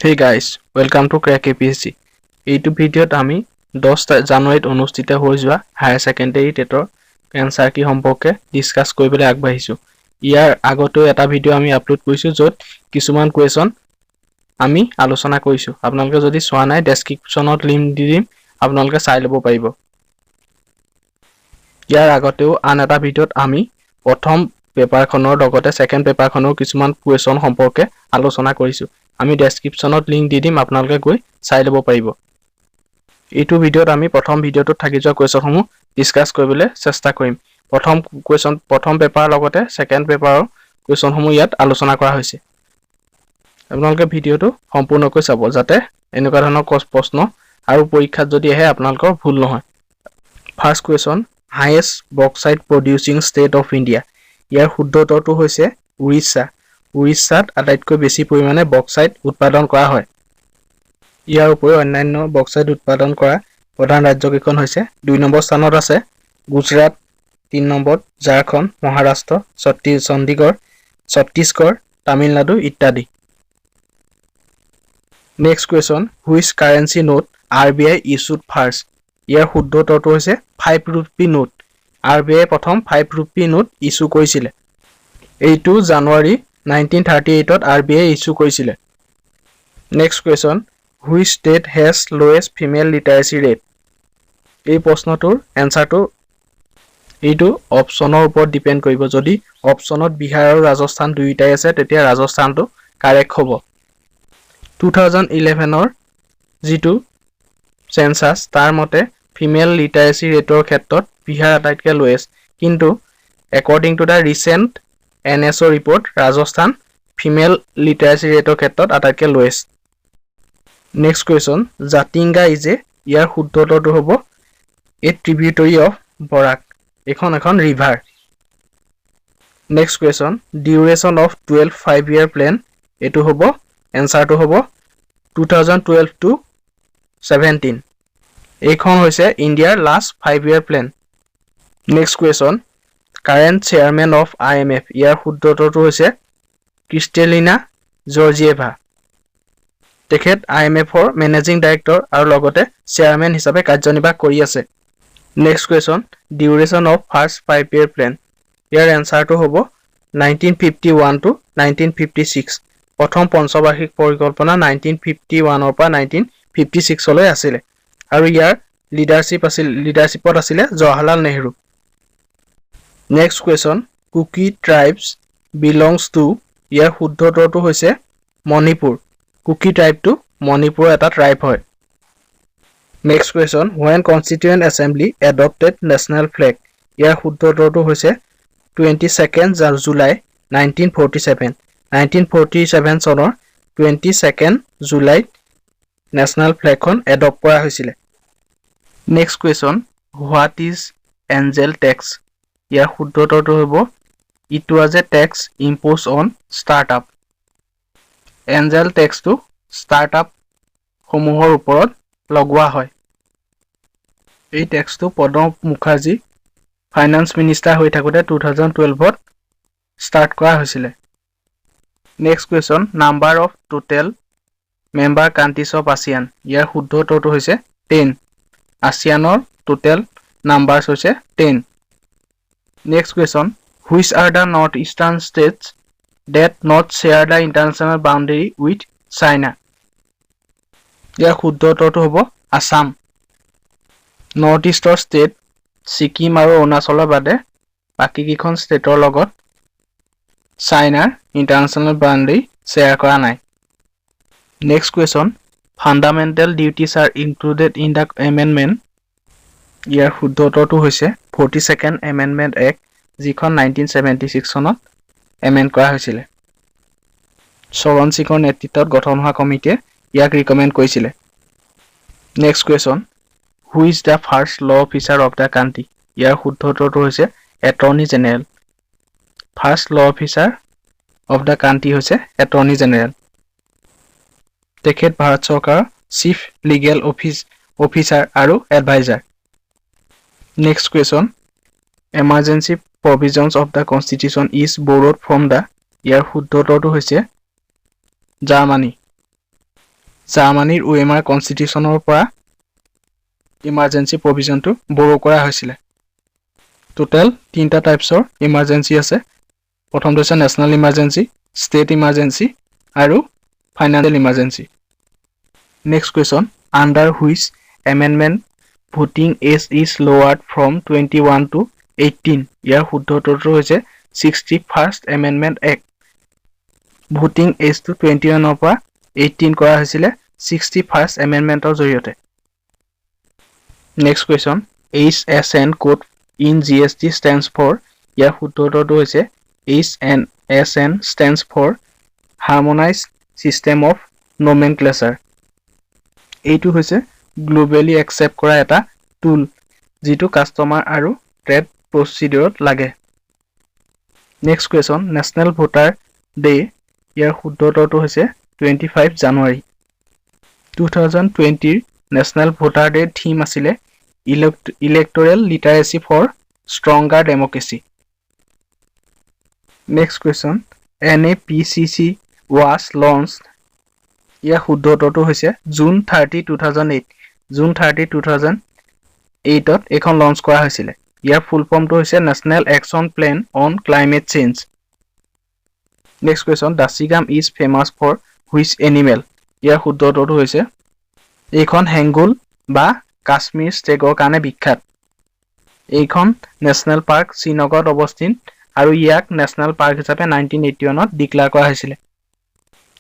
Hey guys, welcome to Crack APSC. এইটো ভিডিঅ'ত আমি 10 জানুৱাৰীত অনুষ্ঠিত হৈ যোৱা হায়াৰ সেকেন্ডাৰী টেটৰ এনসাৰ কি সম্পৰ্কে ডিসকাস কৰিবলৈ আগবাঢ়িছো। ইয়াৰ আগতেও এটা ভিডিঅ' আমি আপলোড কৰিছো য'ত কিছুমান কোৱেশ্যন আমি আলোচনা কৰিছো। আপোনালোকে যদি চোৱা নাই ডেসক্ৰিপচনত লিংক দি দিম, আপোনালোকে চাই ল'ব পাৰিব। ইয়াৰ আগতেও আন এটা ভিডিঅ'ত আমি প্ৰথম পেপাৰখনৰ লগতে সেকেন্ড পেপাৰখনৰ কিছুমান কোৱেশ্যন সম্পৰ্কে আলোচনা কৰিছো। আমি ডেসক্ৰিপচনত লিংক দি দিম, আপোনালোকে গৈ চাই ল'ব পাৰিব। এইটো ভিডিঅ'ত আমি প্ৰথম ভিডিঅ'টোত থাকি যোৱা কোৱেশ্যনসমূহ ডিসকাস কৰিবলৈ চেষ্টা কৰিম। প্ৰথম পেপাৰৰ লগতে সেকেন্ড পেপাৰৰ কোৱেশ্যনসমূহ ইয়াত আলোচনা কৰা হৈছে। আপোনালোকে ভিডিঅ'টো সম্পূৰ্ণকৈ চাব যাতে এনেকুৱা ধৰণৰ প্ৰশ্ন আৰু পৰীক্ষাত যদি আহে আপোনালোকৰ ভুল নহয়। First question, highest bauxite producing state of India. ইয়াৰ শুদ্ধ উত্তৰটো হৈছে উৰিষ্যা। উৰিষ্যাত আটাইতকৈ বেছি পৰিমাণে বক্সাইট উৎপাদন কৰা হয়। ইয়াৰ উপৰিও অন্যান্য বক্সাইট উৎপাদন কৰা প্ৰধান ৰাজ্যকেইখন হৈছে 2 নম্বৰ স্থানত আছে গুজৰাট, 3 নম্বৰত ঝাৰখণ্ড, মহাৰাষ্ট্ৰ, চণ্ডীগড়, ছত্তীশগড়, তামিলনাডু ইত্যাদি। Next question, which currency note RBI issued first. ইয়াৰ শুদ্ধ উত্তৰটো হৈছে 5 ৰূপী নোট। RBI প্ৰথম 5 ৰূপী নোট ইছ্যু কৰিছিলে। এইটো জানুৱাৰী 1938ত RBI ইছ্যু কৰিছিলে। Next question, which state has lowest female লিটাৰেচি rate. এই প্ৰশ্নটোৰ এনসাৰটো এইটো অপশ্যনৰ ওপৰত ডিপেন্ড কৰিব। যদি অপশ্যনত বিহাৰ আৰু ৰাজস্থান দুয়োটাই আছে তেতিয়া ৰাজস্থানটো কাৰেক্ট হ'ব। 2011ৰ যিটো সেন্সাস তাৰ মতে ফিমেল লিটাৰেচি ৰেটৰ ক্ষেত্ৰত বিহাৰ আটাইতকৈ লোৱেষ্ট, কিন্তু according to the recent NSO report Rajasthan female literacy ৰেটৰ ক্ষেত্ৰত আটাইতকৈ লোৱেষ্ট। নেক্সট কুৱেশ্যন, জাতিংগা ইজে। ইয়াৰ শুদ্ধ উত্তৰটো হ'ব এ ট্ৰিবিউটৰী অফ বৰাক। এখন river. Next question, duration of 12 5-year plan. এইটো হ'ব এনসাৰটো হ'ব 2012 to 17। এইখন হৈছে ইণ্ডিয়াৰ last 5-year plan. Next question, current chairman of IMF। ইয়াৰ শুদ্ধ উত্তৰটো হৈছে ক্ৰিষ্টেলিনা জৰ্জিয়েভা। তেখেত IMFৰ মেনেজিং ডাইৰেক্টৰ আৰু লগতে চেয়াৰমেন হিচাপে কাৰ্যনিৰ্বাহ কৰি আছে। Next question, duration of first 5-year plan. ইয়াৰ এনসাৰটো হ'ব 1951 to 1956। প্ৰথম পঞ্চবাৰ্ষিক পৰিকল্পনা 1951ৰ পৰা 1956লৈ আছিলে আৰু ইয়াৰ লিডাৰশ্বিপত আছিলে Jawaharlal Nehru. Next question, Kuki tribes belongs to. ইয়াৰ শুদ্ধ উত্তৰটো হৈছে মণিপুৰ। কুকি ট্ৰাইবটো মণিপুৰৰ এটা ট্ৰাইব হয়। Next question, when Constituent Assembly adopted national flag। ইয়াৰ শুদ্ধ উত্তৰটো হৈছে 22 জুলাই 1947। 1947 চনৰ 22 জুলাইত নেশ্যনেল ফ্লেগখন এডপ্ট কৰা হৈছিলে। Next question, what is angel tax. ইয়াৰ শুদ্ধ উত্তৰটো হ'ব it was a tax imposed on startup. Angel টেক্সটো ষ্টাৰ্টআপ সমূহৰ ওপৰত লগোৱা হয়। এই টেক্সটো প্ৰণৱ মুখাৰ্জী ফাইনেন্স মিনিষ্টাৰ হৈ থাকোঁতে 2012ত ষ্টাৰ্ট কৰা হৈছিলে। Next question, number of total member countries of ASEAN। ইয়াৰ শুদ্ধ উত্তৰটো হৈছে 10। ASEANৰ টোটেল নাম্বাৰছ হৈছে 10। Next question, which are the north eastern states that not share the international boundary with China. ইয়াৰ শুদ্ধ উত্তৰটো হ'ব আছাম। নৰ্থ ইষ্টৰ ষ্টেট ছিকিম আৰু অৰুণাচলৰ বাদে বাকীকেইখন ষ্টেটৰ লগত চাইনাৰ ইণ্টাৰনেশ্যনেল বাউণ্ডেৰী শ্বেয়াৰ কৰা নাই। Next question, fundamental duties are included in the amendment. ইয়াৰ শুদ্ধ উত্তৰটো হৈছে 42nd এমেণ্ডমেণ্ট এক্ট, যিখন 1976 চনত এমেণ্ড কৰা হৈছিলে। চৰণ সিঙৰ নেতৃত্বত গঠন হোৱা কমিটিয়ে ইয়াক ৰিকমেণ্ড কৰিছিলে। Next question, who is the first law officer of the country. ইয়াৰ শুদ্ধ উত্তৰটো হৈছে attorney general. First law officer of the country হৈছে এটৰ্নী জেনেৰেল। তেখেত ভাৰত চৰকাৰৰ চিফ লিগেল অফিচাৰ আৰু adviser. Next question, emergency provisions of the constitution is borrowed from the. ইয়াৰ শুদ্ধ উত্তৰটো হৈছে জাৰ্মানী। জাৰ্মানীৰ ওয়েমাৰ কনষ্টিটিউচনৰ পৰা ইমাৰ্জেঞ্চি প্ৰভিজনটো বৰো কৰা হৈছিলে টোটেল তিনিটা টাইপছৰ ইমাৰ্জেঞ্চি আছে প্ৰথমটো হৈছে নেশ্যনেল ইমাৰ্জেঞ্চি ষ্টেট ইমাৰ্জেঞ্চি আৰু financial emergency next question under which amendment voting age is lowered from 21 to 18 ইয়াৰ শুদ্ধ উত্তৰটো হৈছে 61st এমেণ্ডমেণ্ট এক্ট ভোটিং এজটো 21 পৰা 18 কৰা হৈছিলে 61st এমেণ্ডমেণ্টৰ জৰিয়তে next question HSN code in GST stands for ইয়াৰ শুদ্ধ উত্তৰটো হৈছে HSN stands for Harmonized System of Nomenclature এইটো হৈছে গ্লোবেলি একচেপ্ট কৰা এটা টুল যিটো কাস্টমাৰ আৰু ট্ৰেড প্ৰচিডিউৰত লাগে next question national voter day ইয়াৰ শুদ্ধ উত্তৰটো হৈছে 25 জানুৱাৰী 2020 নেশ্যনেল ভোটাৰ ডে থিম আছিলে electoral literacy for stronger democracy next question NAPCC was launched ইয়াৰ শুদ্ধ উত্তৰটো হৈছে জুন 30 2008 জুন 30 2008 ত এখন লঞ্চ কৰা হৈছিলে ইয়াৰ ফুল ফৰ্মটো হৈছে national action plan on climate change next question Dachigam is famous for which animal ইয়াৰ শুদ্ধ উত্তৰটো হৈছে এইখন হেংগুল বা কাশ্মীৰ ষ্টেগৰ কাৰণে বিখ্যাত এইখন নেশ্যনেল পাৰ্ক শ্ৰীনগৰত অৱস্থিত আৰু ইয়াক নেশ্যনেল পাৰ্ক হিচাপে 1981 ত ডিক্লেয়াৰ কৰা হৈছিলে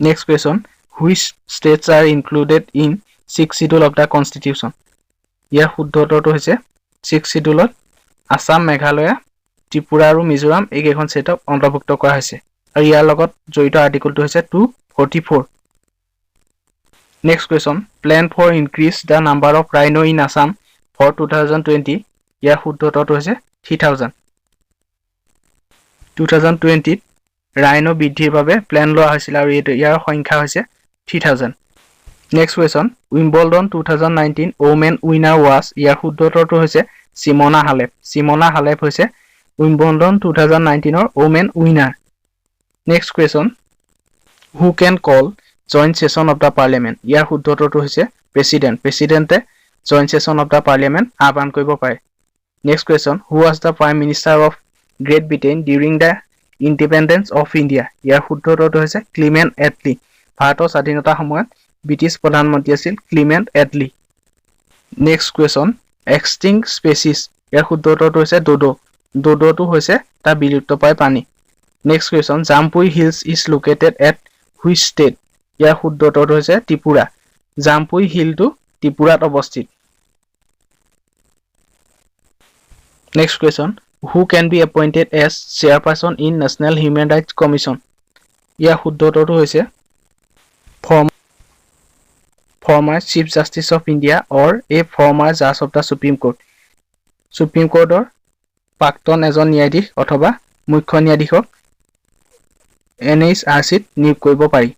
next question which states are included in 6th schedule of the constitution ইয়াৰ শুদ্ধ উত্তৰটো হৈছে 6th শিডিউলত আসাম মেঘালয় ত্ৰিপুৰা আৰু মিজোৰাম এইকেইখন ষ্টেটক অন্তৰ্ভুক্ত কৰা হৈছে আৰু ইয়াৰ লগত জড়িত আৰ্টিকলটো হৈছে 244 next question plan for increase the number of rhino in Assam for 2020 ইয়াৰ শুদ্ধ উত্তৰটো হৈছে 3000 2020 ৰাইনো বৃদ্ধিৰ বাবে প্লেন লোৱা হৈছিল আৰু ইয়াৰ সংখ্যা হৈছে 3000 next question Wimbledon 2019 women winner was ইয়াৰ শুদ্ধ উত্তৰটো হৈছে সিমোনা হালেপ হৈছে উইম্বলডন 2019 ৰ women winner next question who can call joint session of the parliament ইয়াৰ শুদ্ধ উত্তৰটো হৈছে প্ৰেচিডেণ্টে joint session of the parliament আহ্বান কৰিব পাৰে next question who was the prime minister of Great Britain during the independence of India ইয়াৰ শুদ্ধ উত্তৰটো হৈছে ক্লিমেণ্ট এটলি ভাৰতৰ স্বাধীনতাৰ সময়ত ব্ৰিটিছ প্ৰধানমন্ত্ৰী আছিল Clement Attlee next question extinct species ইয়াৰ শুদ্ধ উত্তৰটো হৈছে ডোডোটো হৈছে এটা বিলুপ্তপ্ৰায় প্ৰাণী next question Jampui hills is located at which state ইয়াৰ শুদ্ধ উত্তৰটো হৈছে ত্ৰিপুৰা জাম্পুই হিলটো ত্ৰিপুৰাত অৱস্থিত next question who can be appointed as chairperson in national human rights commission ইয়াৰ শুদ্ধ উত্তৰটো হৈছে former Chief Justice of India or a former Judge of the Supreme Court Supreme Courtৰ প্ৰাক্তন এজন ন্যায়াধীশ অথবা মুখ্য ন্যায়াধীশক NHRCত নিয়োগ কৰিব পাৰি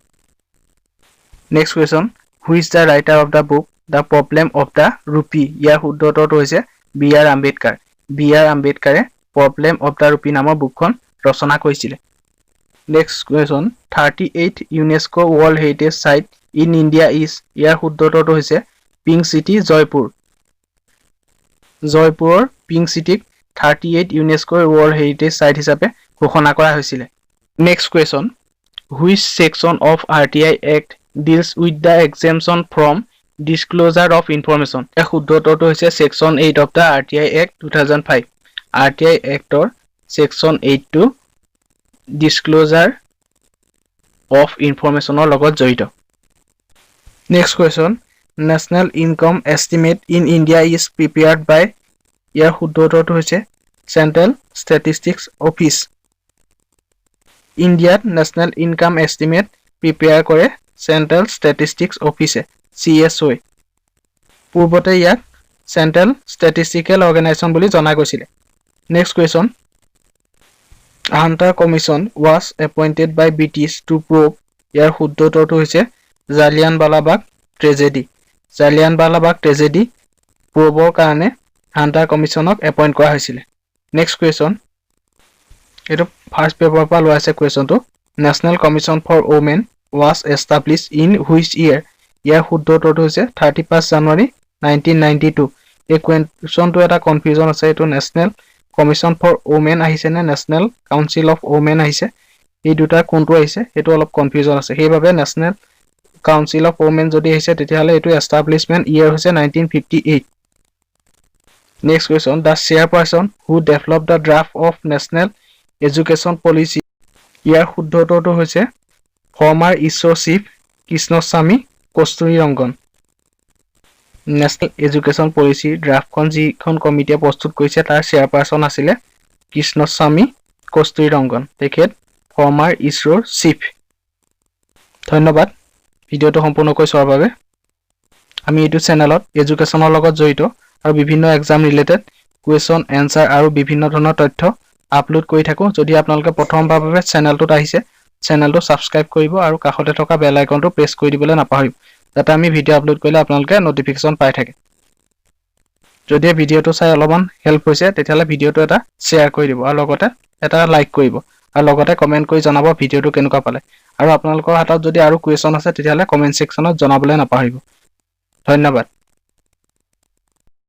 next question who is the writer of the book the problem of the rupee ইয়াৰ শুদ্ধ উত্তৰটো হৈছে B.R. আম্বেদকাৰে প্ৰব্লেম অফ দ্য ৰুপি নামৰ বুকখন ৰচনা কৰিছিলে next question 38 UNESCO world heritage site in India is ইয়াৰ শুদ্ধ উত্তৰটো হৈছে পিংক চিটি জয়পুৰৰ পিংক চিটিক 38 ইউনেস্কো ৱৰ্ল্ড হেৰিটেজ সাইট হিচাপে ঘোষণা কৰা হৈছিলে next question which section of RTI act deals with the এক্সেম্পশ্যন from disclosure of information ইয়াৰ শুদ্ধ উত্তৰটো হৈছে section 8 of the RTI act 2005 RTI এক্টৰ সেকশ্যন 8 টো ডিছক্লোজাৰ অফ ইনফৰমেশ্যনৰ লগত জড়িত next question national income estimate in India is prepared by ইয়াৰ শুদ্ধ উত্তৰটো হৈছে চেণ্ট্ৰেল ষ্টেটিষ্টিক্স অফিচ ইণ্ডিয়াত নেশ্যনেল ইনকাম এষ্টিমেট প্ৰিপেয়াৰ কৰে চেণ্ট্ৰেল ষ্টেটিষ্টিক্স অফিচে CSO পূৰ্বতে ইয়াক চেণ্ট্ৰেল ষ্টেটিষ্টিকেল অৰ্গেনাইজেশ্যন বুলি জনা গৈছিলে next question Hunter commission was appointed by British two প্ৰব ইয়াৰ শুদ্ধ উত্তৰটো হৈছে জালিয়ানৱালাবাগ ট্ৰেজেডি প্ৰবৰ কাৰণে হাণ্টাৰ কমিশ্যনক এপইণ্ট কৰা হৈছিলে নেক্সট কুৱেশ্যন এইটো ফাৰ্ষ্ট পেপাৰৰ পৰা লোৱা আছে কুৱেশ্যনটো national commission for women was establish in which year ইয়াৰ শুদ্ধ উত্তৰটো হৈছে 31 জানুৱাৰী 1992 এই কুৱেশ্যনটো এটা কনফিউজন আছে এইটো নেশ্যনেল কমিশ্যন ফৰ ওমেন আহিছে নে নেশ্যনেল কাউন্সিল অফ ওমেন আহিছে এই দুটা কোনটো আহিছে সেইটো অলপ কনফিউজন আছে সেইভাবে নেশ্যনেল কাউন্সিল অফ ওমেন যদি আহিছে তেতিয়াহলে এইটো এষ্টাব্লিশমেন্ট ইয়াৰ হৈছে 1958 next question the chairperson who develop the draft of national education policy ইয়াৰ শুদ্ধ উত্তৰটো হৈছে former ISRO chief Krishnaswamy Kasturirangan national education policy ড্ৰাফটখন যিখন কমিটিয়ে প্ৰস্তুত কৰিছে তাৰ চেয়াৰপাৰসন আছিলে কৃষ্ণস্বামী কস্তুৰীৰংগন তেখেত ফৰ্মাৰ ইছৰোৰ চিফ ধন্যবাদ ভিডিঅ'টো সম্পূৰ্ণকৈ চোৱাৰ বাবে আমি এইটো চেনেলত এডুকেশ্যনৰ লগত জড়িত আৰু বিভিন্ন এক্সাম ৰিলেটেড কুৱেশ্যন এনসাৰ আৰু বিভিন্ন ধৰণৰ তথ্য আপলোড কৰি থাকো যদি আপোনালোকে প্ৰথমবাৰৰ বাবে চেনেলটোত আহিছে চেনেলটো সাবস্ক্ৰাইব কৰিব আৰু কাষতে থকা বেল আইকনটো প্ৰেছ কৰি দিবলৈ নাপাহৰিব যাতে আমি ভিডিঅ' আপলোড কৰিলে আপোনালোকে নটিফিকেশ্যন পাই থাকে যদি ভিডিঅ'টো চাই অলপমান হেল্প হৈছে তেতিয়াহলে ভিডিঅ'টো এটা শ্বেয়াৰ কৰি দিব আৰু লগতে এটা লাইক কৰিব আৰু লগতে কমেন্ট কৰি জনাব ভিডিঅ'টো কেনেকুৱা পালে আৰু আপোনালোকৰ হাতত যদি আৰু কুৱেশ্যন আছে তেতিয়াহলে কমেন্ট সেকশনত জনাবলৈ নাপাহৰিব ধন্যবাদ